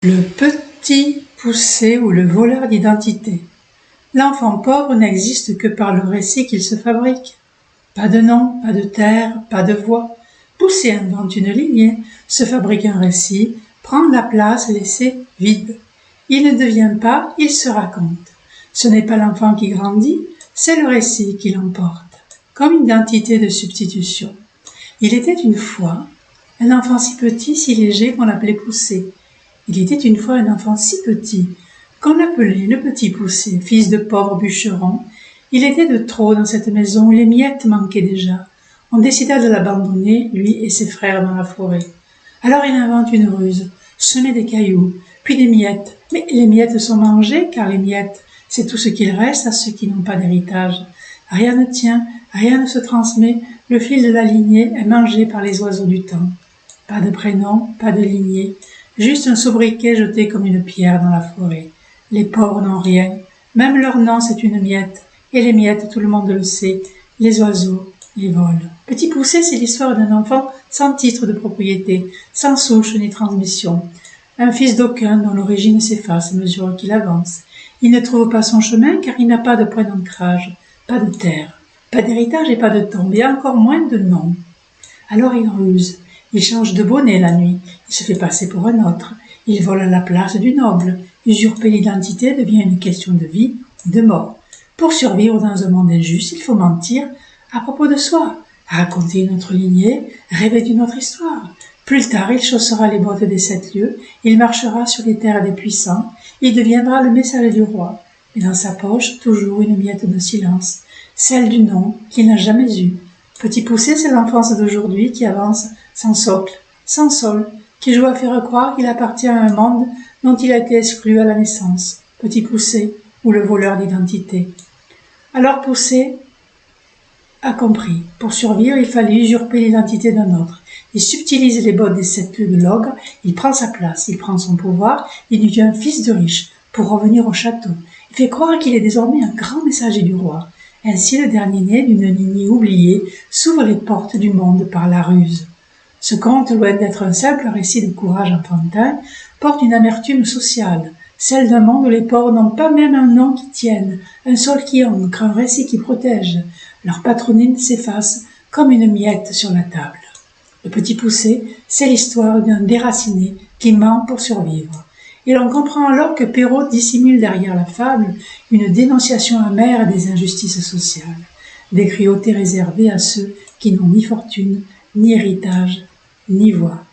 Le petit poucet ou le voleur d'identité. L'enfant pauvre n'existe que par le récit qu'il se fabrique. Pas de nom, pas de terre, pas de voix. Poucet invente une lignée, se fabrique un récit, prend la place laissée vide. Il ne devient pas, il se raconte. Ce n'est pas l'enfant qui grandit, c'est le récit qui l'emporte, comme une identité de substitution. Il était une fois un enfant si petit, si léger qu'on l'appelait Poucet. Il était une fois un enfant si petit qu'on l'appelait le petit Poucet, fils de pauvre bûcheron. Il était de trop dans cette maison où les miettes manquaient déjà. On décida de l'abandonner, lui et ses frères, dans la forêt. Alors il invente une ruse, semer des cailloux, puis des miettes. Mais les miettes sont mangées, car les miettes, c'est tout ce qu'il reste à ceux qui n'ont pas d'héritage. Rien ne tient, rien ne se transmet, le fil de la lignée est mangé par les oiseaux du temps. Pas de prénom, pas de lignée, juste un sobriquet jeté comme une pierre dans la forêt. Les pauvres n'ont rien, même leur nom c'est une miette, et les miettes, tout le monde le sait, les oiseaux les volent. Petit Poucet, c'est l'histoire d'un enfant sans titre de propriété, sans souche ni transmission. Un fils d'aucun dont l'origine s'efface à mesure qu'il avance. Il ne trouve pas son chemin car il n'a pas de point d'ancrage, pas de terre, pas d'héritage et pas de tombe, et encore moins de nom. Alors il ruse. Il change de bonnet la nuit, il se fait passer pour un autre, il vole à la place du noble. Usurper l'identité devient une question de vie ou de mort. Pour survivre dans un monde injuste, il faut mentir à propos de soi, raconter une autre lignée, rêver d'une autre histoire. Plus tard, il chaussera les bottes des 7 lieues, il marchera sur les terres des puissants, il deviendra le messager du roi. Et dans sa poche, toujours une miette de silence, celle du nom qu'il n'a jamais eu. Petit Poucet, c'est l'enfance d'aujourd'hui qui avance sans socle, sans sol, qui joue à faire croire qu'il appartient à un monde dont il a été exclu à la naissance. Petit Poucet, ou le voleur d'identité. Alors Poucet a compris. Pour survivre, il fallait usurper l'identité d'un autre. Il subtilise les bottes des 7 lieues de l'ogre, il prend sa place, il prend son pouvoir, il devient un fils de riche pour revenir au château. Il fait croire qu'il est désormais un grand messager du roi. Ainsi, le dernier-né d'une lignée oubliée s'ouvre les portes du monde par la ruse. Ce conte, loin d'être un simple récit de courage enfantin, porte une amertume sociale, celle d'un monde où les pauvres n'ont pas même un nom qui tienne, un sol qui ancre, un récit qui protège. Leur patronyme s'efface comme une miette sur la table. Le petit Poucet, c'est l'histoire d'un déraciné qui ment pour survivre. Et l'on comprend alors que Perrault dissimule derrière la fable une dénonciation amère des injustices sociales, des cruautés réservées à ceux qui n'ont ni fortune, ni héritage, ni voix.